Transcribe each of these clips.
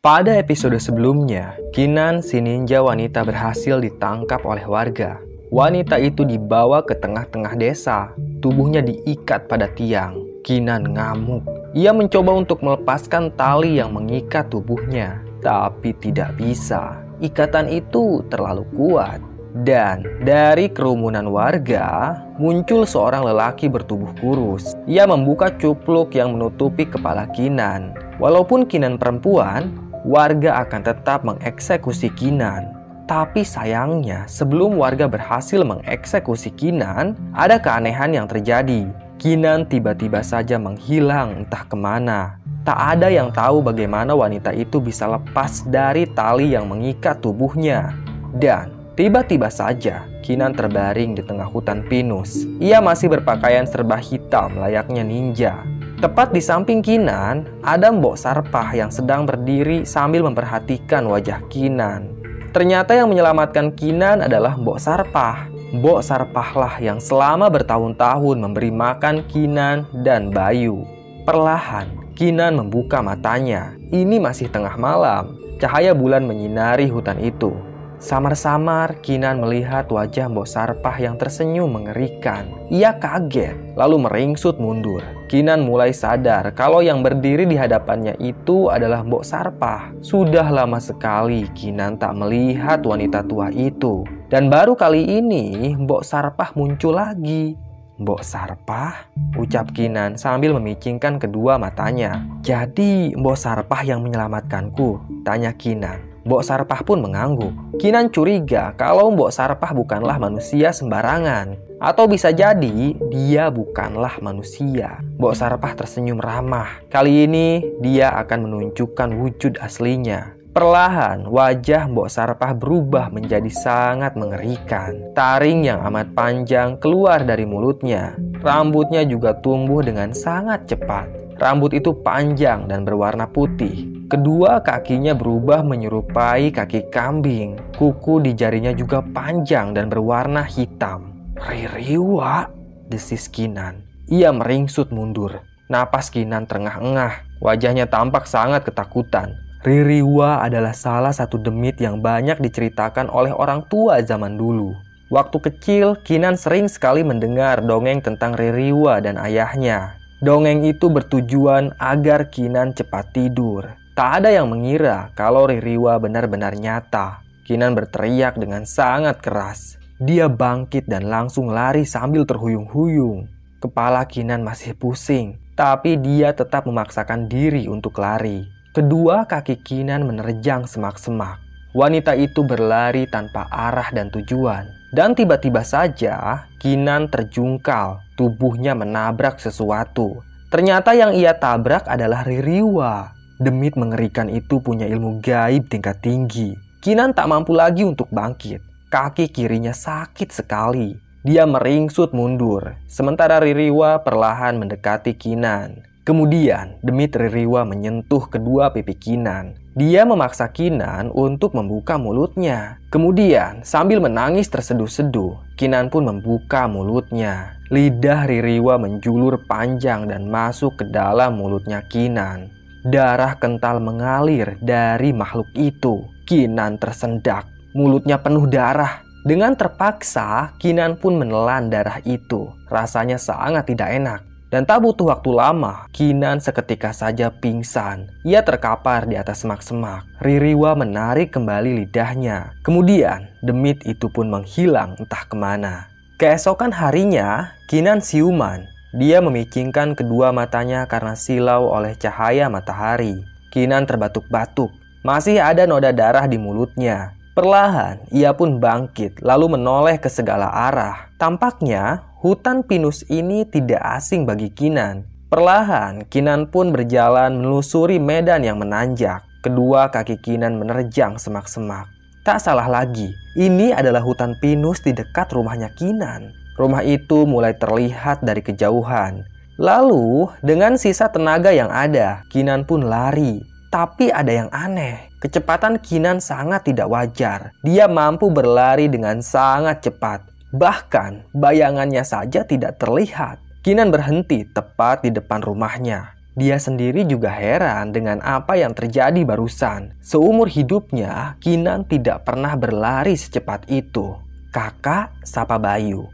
Pada episode sebelumnya, Kinan si ninja wanita berhasil ditangkap oleh warga. Wanita itu dibawa ke tengah-tengah desa. Tubuhnya diikat pada tiang. Kinan ngamuk. Ia mencoba untuk melepaskan tali yang mengikat tubuhnya, tapi tidak bisa. Ikatan itu terlalu kuat. Dan dari kerumunan warga, muncul seorang lelaki bertubuh kurus. Ia membuka cupluk yang menutupi kepala Kinan. Walaupun Kinan perempuan, warga akan tetap mengeksekusi Kinan. Tapi sayangnya, sebelum warga berhasil mengeksekusi Kinan, ada keanehan yang terjadi. Kinan tiba-tiba saja menghilang entah kemana. Tak ada yang tahu bagaimana wanita itu bisa lepas dari tali yang mengikat tubuhnya. Dan tiba-tiba saja, Kinan terbaring di tengah hutan pinus. Ia masih berpakaian serba hitam layaknya ninja. Tepat di samping Kinan, ada Mbok Sarpah yang sedang berdiri sambil memperhatikan wajah Kinan. Ternyata yang menyelamatkan Kinan adalah Mbok Sarpah. Mbok Sarpahlah yang selama bertahun-tahun memberi makan Kinan dan Bayu. Perlahan, Kinan membuka matanya. Ini masih tengah malam. Cahaya bulan menyinari hutan itu. Samar-samar Kinan melihat wajah Mbok Sarpah yang tersenyum mengerikan. Ia kaget, lalu meringsut mundur. Kinan mulai sadar kalau yang berdiri di hadapannya itu adalah Mbok Sarpah. Sudah lama sekali Kinan tak melihat wanita tua itu. Dan baru kali ini Mbok Sarpah muncul lagi. "Mbok Sarpah?" ucap Kinan sambil memicingkan kedua matanya. "Jadi Mbok Sarpah yang menyelamatkanku?" tanya Kinan. Mbok Sarpah pun mengangguk. Kinan curiga kalau Mbok Sarpah bukanlah manusia sembarangan. Atau bisa jadi dia bukanlah manusia. Mbok Sarpah tersenyum ramah. Kali ini dia akan menunjukkan wujud aslinya. Perlahan wajah Mbok Sarpah berubah menjadi sangat mengerikan. Taring yang amat panjang keluar dari mulutnya. Rambutnya juga tumbuh dengan sangat cepat. Rambut itu panjang dan berwarna putih. Kedua kakinya berubah menyerupai kaki kambing. Kuku di jarinya juga panjang dan berwarna hitam. "Ririwa," desis Kinan. Ia meringsut mundur. Napas Kinan terengah-engah. Wajahnya tampak sangat ketakutan. Ririwa adalah salah satu demit yang banyak diceritakan oleh orang tua zaman dulu. Waktu kecil, Kinan sering sekali mendengar dongeng tentang Ririwa dan ayahnya. Dongeng itu bertujuan agar Kinan cepat tidur. Tak ada yang mengira kalau Ririwa benar-benar nyata. Kinan berteriak dengan sangat keras. Dia bangkit dan langsung lari sambil terhuyung-huyung. Kepala Kinan masih pusing, tapi dia tetap memaksakan diri untuk lari. Kedua kaki Kinan menerjang semak-semak. Wanita itu berlari tanpa arah dan tujuan. Dan tiba-tiba saja Kinan terjungkal. Tubuhnya menabrak sesuatu. Ternyata yang ia tabrak adalah Ririwa. Demit mengerikan itu punya ilmu gaib tingkat tinggi. Kinan tak mampu lagi untuk bangkit. Kaki kirinya sakit sekali. Dia meringsut mundur. Sementara Ririwa perlahan mendekati Kinan. Kemudian demit Ririwa menyentuh kedua pipi Kinan. Dia memaksa Kinan untuk membuka mulutnya. Kemudian sambil menangis terseduh-seduh, Kinan pun membuka mulutnya. Lidah Ririwa menjulur panjang dan masuk ke dalam mulutnya Kinan. Darah kental mengalir dari makhluk itu. Kinan tersendak. Mulutnya penuh darah. Dengan terpaksa, Kinan pun menelan darah itu. Rasanya sangat tidak enak. Dan tak butuh waktu lama, Kinan seketika saja pingsan. Ia terkapar di atas semak-semak. Ririwa menarik kembali lidahnya. Kemudian, demit itu pun menghilang entah kemana. Keesokan harinya, Kinan siuman. Dia memicingkan kedua matanya karena silau oleh cahaya matahari. Kinan terbatuk-batuk. Masih ada noda darah di mulutnya. Perlahan, ia pun bangkit lalu menoleh ke segala arah. Tampaknya, hutan pinus ini tidak asing bagi Kinan. Perlahan, Kinan pun berjalan menelusuri medan yang menanjak. Kedua kaki Kinan menerjang semak-semak. Tak salah lagi, ini adalah hutan pinus di dekat rumahnya Kinan. Rumah itu mulai terlihat dari kejauhan. Lalu, dengan sisa tenaga yang ada, Kinan pun lari. Tapi ada yang aneh. Kecepatan Kinan sangat tidak wajar. Dia mampu berlari dengan sangat cepat. Bahkan, bayangannya saja tidak terlihat. Kinan berhenti tepat di depan rumahnya. Dia sendiri juga heran dengan apa yang terjadi barusan. Seumur hidupnya, Kinan tidak pernah berlari secepat itu. "Kakak," sapa Bayu.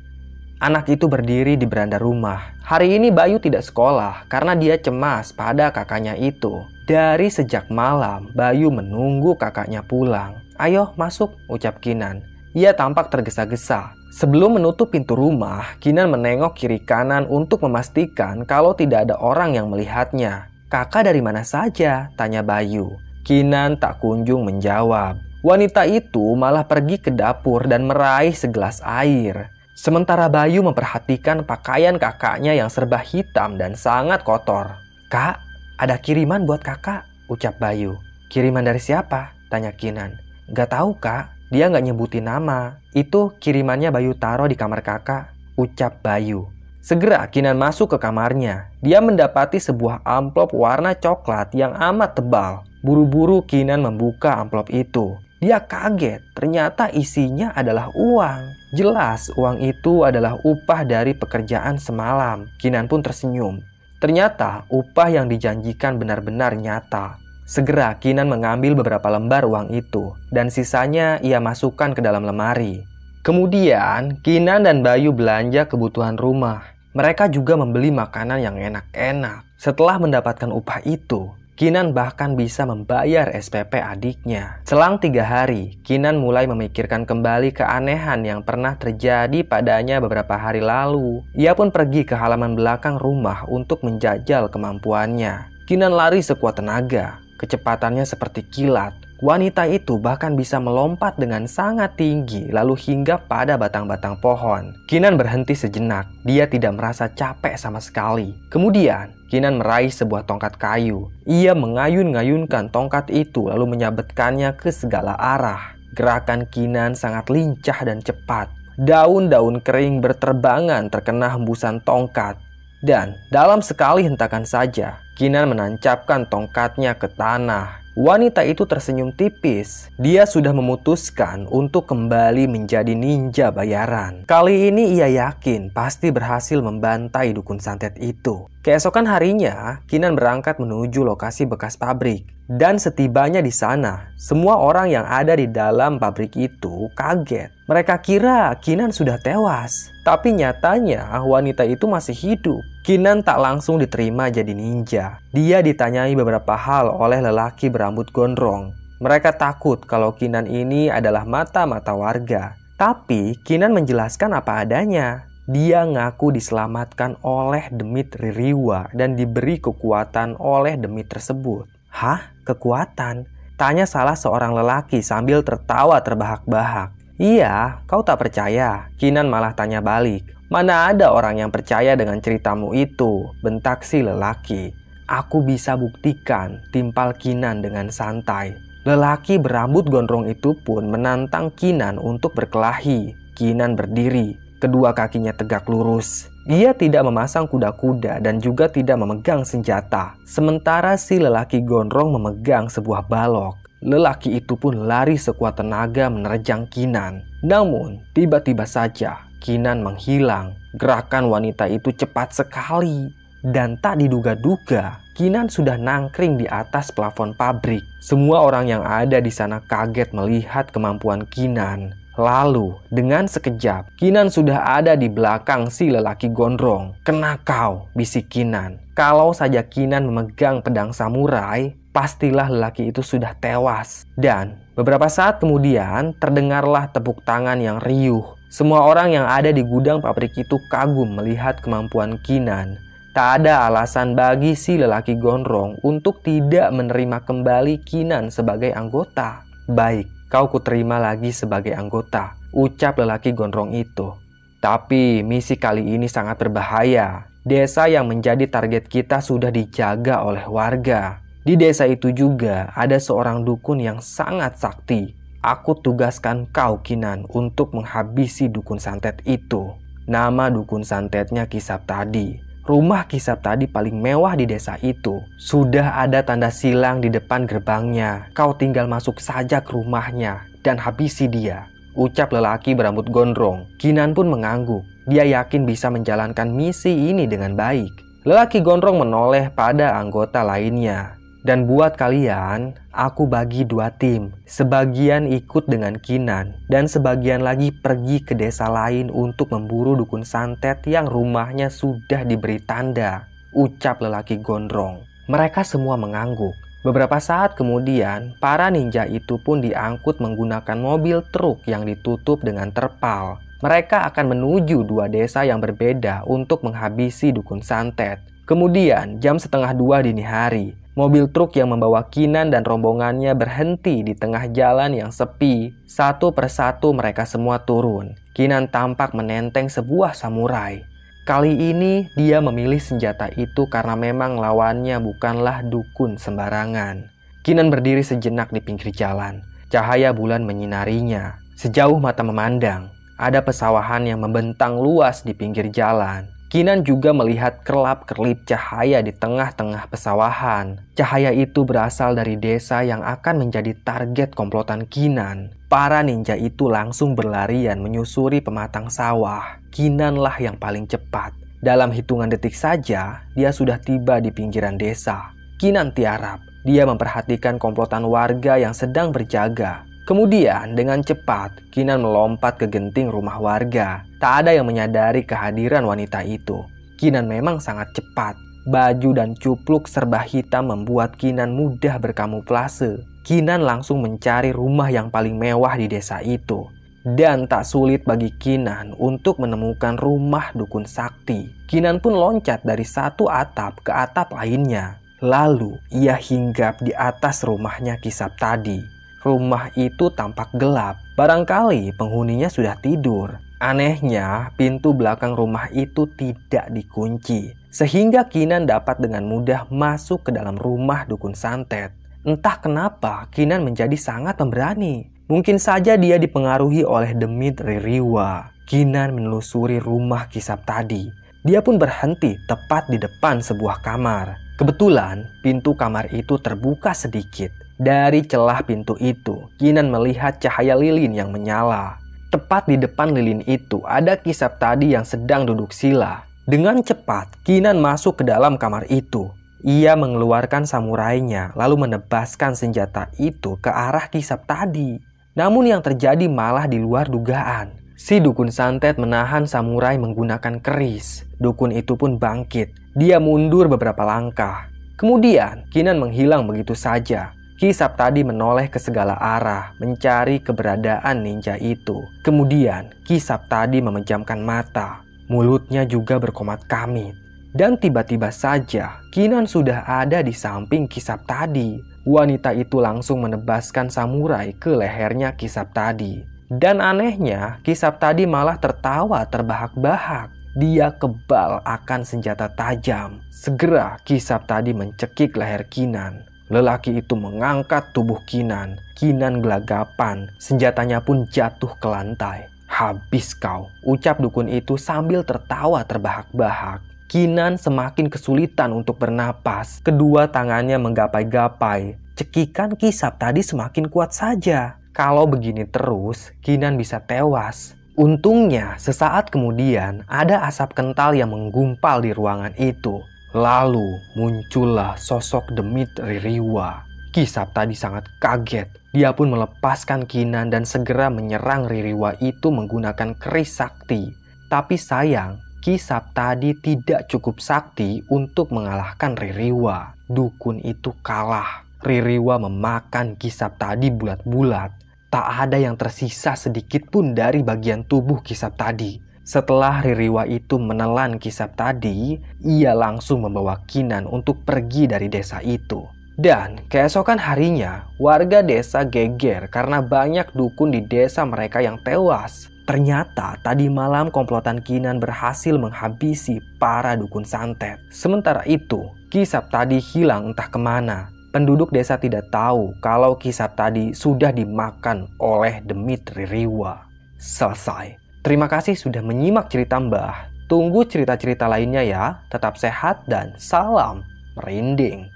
Anak itu berdiri di beranda rumah. Hari ini Bayu tidak sekolah karena dia cemas pada kakaknya itu. Dari sejak malam, Bayu menunggu kakaknya pulang. "Ayo masuk," ucap Kinan. Ia tampak tergesa-gesa. Sebelum menutup pintu rumah, Kinan menengok kiri kanan untuk memastikan kalau tidak ada orang yang melihatnya. "Kakak dari mana saja?" tanya Bayu. Kinan tak kunjung menjawab. Wanita itu malah pergi ke dapur dan meraih segelas air. Sementara Bayu memperhatikan pakaian kakaknya yang serba hitam dan sangat kotor. "Kak, ada kiriman buat kakak," ucap Bayu. "Kiriman dari siapa?" tanya Kinan. "Gak tahu, Kak. Dia nggak nyebutin nama. Itu kirimannya Bayu taruh di kamar kakak," ucap Bayu. Segera Kinan masuk ke kamarnya. Dia mendapati sebuah amplop warna coklat yang amat tebal. Buru-buru Kinan membuka amplop itu. Dia kaget, ternyata isinya adalah uang. Jelas uang itu adalah upah dari pekerjaan semalam. Kinan pun tersenyum. Ternyata upah yang dijanjikan benar-benar nyata. Segera Kinan mengambil beberapa lembar uang itu dan sisanya ia masukkan ke dalam lemari. Kemudian Kinan dan Bayu belanja kebutuhan rumah. Mereka juga membeli makanan yang enak-enak. Setelah mendapatkan upah itu, Kinan bahkan bisa membayar SPP adiknya. Selang 3 hari, Kinan mulai memikirkan kembali keanehan yang pernah terjadi padanya beberapa hari lalu. Ia pun pergi ke halaman belakang rumah untuk menjajal kemampuannya. Kinan lari sekuat tenaga. Kecepatannya seperti kilat. Wanita itu bahkan bisa melompat dengan sangat tinggi lalu hinggap pada batang-batang pohon. Kinan berhenti sejenak. Dia tidak merasa capek sama sekali. Kemudian, Kinan meraih sebuah tongkat kayu. Ia mengayun-ngayunkan tongkat itu lalu menyabetkannya ke segala arah. Gerakan Kinan sangat lincah dan cepat. Daun-daun kering berterbangan terkena hembusan tongkat. Dan dalam sekali hentakan saja, Kinan menancapkan tongkatnya ke tanah. Wanita itu tersenyum tipis. Dia sudah memutuskan untuk kembali menjadi ninja bayaran. Kali ini ia yakin pasti berhasil membantai dukun santet itu. Keesokan harinya, Kinan berangkat menuju lokasi bekas pabrik. Dan setibanya di sana, semua orang yang ada di dalam pabrik itu kaget. Mereka kira Kinan sudah tewas. Tapi nyatanya wanita itu masih hidup. Kinan tak langsung diterima jadi ninja. Dia ditanyai beberapa hal oleh lelaki berambut gondrong. Mereka takut kalau Kinan ini adalah mata-mata warga. Tapi Kinan menjelaskan apa adanya. Dia ngaku diselamatkan oleh demit Ririwa dan diberi kekuatan oleh demit tersebut. "Hah? Kekuatan?" tanya salah seorang lelaki sambil tertawa terbahak-bahak. "Iya, kau tak percaya?" Kinan malah tanya balik. "Mana ada orang yang percaya dengan ceritamu itu?" bentak si lelaki. "Aku bisa buktikan," timpal Kinan dengan santai. Lelaki berambut gondrong itu pun menantang Kinan untuk berkelahi. Kinan berdiri, kedua kakinya tegak lurus. Dia tidak memasang kuda-kuda dan juga tidak memegang senjata. Sementara si lelaki gondrong memegang sebuah balok. Lelaki itu pun lari sekuat tenaga menerjang Kinan. Namun, tiba-tiba saja Kinan menghilang. Gerakan wanita itu cepat sekali. Dan tak diduga-duga, Kinan sudah nangkring di atas plafon pabrik. Semua orang yang ada di sana kaget melihat kemampuan Kinan. Lalu, dengan sekejap, Kinan sudah ada di belakang si lelaki gondrong. "Kena kau," bisik Kinan. Kalau saja Kinan memegang pedang samurai, pastilah lelaki itu sudah tewas. Dan beberapa saat kemudian, terdengarlah tepuk tangan yang riuh. Semua orang yang ada di gudang pabrik itu kagum melihat kemampuan Kinan. Tak ada alasan bagi si lelaki gondrong untuk tidak menerima kembali Kinan sebagai anggota. "Baik, kau kuterima lagi sebagai anggota," ucap lelaki gondrong itu. "Tapi misi kali ini sangat berbahaya. Desa yang menjadi target kita sudah dijaga oleh warga. Di desa itu juga ada seorang dukun yang sangat sakti. Aku tugaskan kau, Kinan, untuk menghabisi dukun santet itu." Nama dukun santetnya Kisap Tadi. Rumah Kisap Tadi paling mewah di desa itu. Sudah ada tanda silang di depan gerbangnya. Kau tinggal masuk saja ke rumahnya dan habisi dia, ucap lelaki berambut gondrong. Kinan pun mengangguk. Dia yakin bisa menjalankan misi ini dengan baik. Lelaki gondrong menoleh pada anggota lainnya. Dan buat kalian, aku bagi 2 tim. Sebagian ikut dengan Kinan, dan sebagian lagi pergi ke desa lain untuk memburu dukun santet yang rumahnya sudah diberi tanda, ucap lelaki gondrong. Mereka semua mengangguk. Beberapa saat kemudian, para ninja itu pun diangkut menggunakan mobil truk yang ditutup dengan terpal. Mereka akan menuju 2 desa yang berbeda untuk menghabisi dukun santet. Kemudian, jam 1:30 dini hari, mobil truk yang membawa Kinan dan rombongannya berhenti di tengah jalan yang sepi. Satu persatu mereka semua turun. Kinan tampak menenteng sebuah samurai. Kali ini dia memilih senjata itu karena memang lawannya bukanlah dukun sembarangan. Kinan berdiri sejenak di pinggir jalan. Cahaya bulan menyinarinya. Sejauh mata memandang, ada pesawahan yang membentang luas di pinggir jalan. Kinan juga melihat kerlap-kerlip cahaya di tengah-tengah pesawahan. Cahaya itu berasal dari desa yang akan menjadi target komplotan Kinan. Para ninja itu langsung berlarian menyusuri pematang sawah. Kinanlah yang paling cepat. Dalam hitungan detik saja, dia sudah tiba di pinggiran desa. Kinan tiarap. Dia memperhatikan komplotan warga yang sedang berjaga. Kemudian dengan cepat, Kinan melompat ke genting rumah warga. Tak ada yang menyadari kehadiran wanita itu. Kinan memang sangat cepat. Baju dan cupluk serba hitam membuat Kinan mudah berkamuflase. Kinan langsung mencari rumah yang paling mewah di desa itu. Dan tak sulit bagi Kinan untuk menemukan rumah dukun sakti. Kinan pun loncat dari satu atap ke atap lainnya. Lalu ia hinggap di atas rumahnya Kisap tadi. Rumah itu tampak gelap. Barangkali penghuninya sudah tidur. Anehnya, pintu belakang rumah itu tidak dikunci. Sehingga Kinan dapat dengan mudah masuk ke dalam rumah dukun santet. Entah kenapa Kinan menjadi sangat pemberani. Mungkin saja dia dipengaruhi oleh demit Ririwa. Kinan menelusuri rumah Kisap tadi. Dia pun berhenti tepat di depan sebuah kamar. Kebetulan pintu kamar itu terbuka sedikit. Dari celah pintu itu, Kinan melihat cahaya lilin yang menyala. Tepat di depan lilin itu ada Kisap tadi yang sedang duduk sila. Dengan cepat, Kinan masuk ke dalam kamar itu. Ia mengeluarkan samurainya lalu menebaskan senjata itu ke arah Kisap tadi. Namun yang terjadi malah di luar dugaan. Si dukun santet menahan samurai menggunakan keris. Dukun itu pun bangkit. Dia mundur beberapa langkah. Kemudian, Kinan menghilang begitu saja. Kisap tadi menoleh ke segala arah, mencari keberadaan ninja itu. Kemudian, Kisap tadi memejamkan mata. Mulutnya juga berkomat kamit. Dan tiba-tiba saja, Kinan sudah ada di samping Kisap tadi. Wanita itu langsung menebaskan samurai ke lehernya Kisap tadi. Dan anehnya, Kisap tadi malah tertawa terbahak-bahak. Dia kebal akan senjata tajam. Segera, Kisap tadi mencekik leher Kinan. Lelaki itu mengangkat tubuh Kinan. Kinan gelagapan. Senjatanya pun jatuh ke lantai. "Habis kau," ucap dukun itu sambil tertawa terbahak-bahak. Kinan semakin kesulitan untuk bernapas. Kedua tangannya menggapai-gapai. Cekikan Kisap tadi semakin kuat saja. Kalau begini terus, Kinan bisa tewas. Untungnya, sesaat kemudian ada asap kental yang menggumpal di ruangan itu. Lalu muncullah sosok demit Ririwa. Kisap tadi sangat kaget. Dia pun melepaskan Kinan dan segera menyerang Ririwa itu menggunakan keris sakti. Tapi sayang, Kisap tadi tidak cukup sakti untuk mengalahkan Ririwa. Dukun itu kalah. Ririwa memakan Kisap tadi bulat-bulat. Tak ada yang tersisa sedikit pun dari bagian tubuh Kisap tadi. Setelah Ririwa itu menelan Kisap tadi, ia langsung membawa Kinan untuk pergi dari desa itu. Dan keesokan harinya, warga desa geger karena banyak dukun di desa mereka yang tewas. Ternyata tadi malam komplotan Kinan berhasil menghabisi para dukun santet. Sementara itu, Kisap tadi hilang entah kemana. Penduduk desa tidak tahu kalau Kisap tadi sudah dimakan oleh demit Ririwa. Selesai. Terima kasih sudah menyimak cerita Mbah. Tunggu cerita-cerita lainnya ya. Tetap sehat dan salam merinding.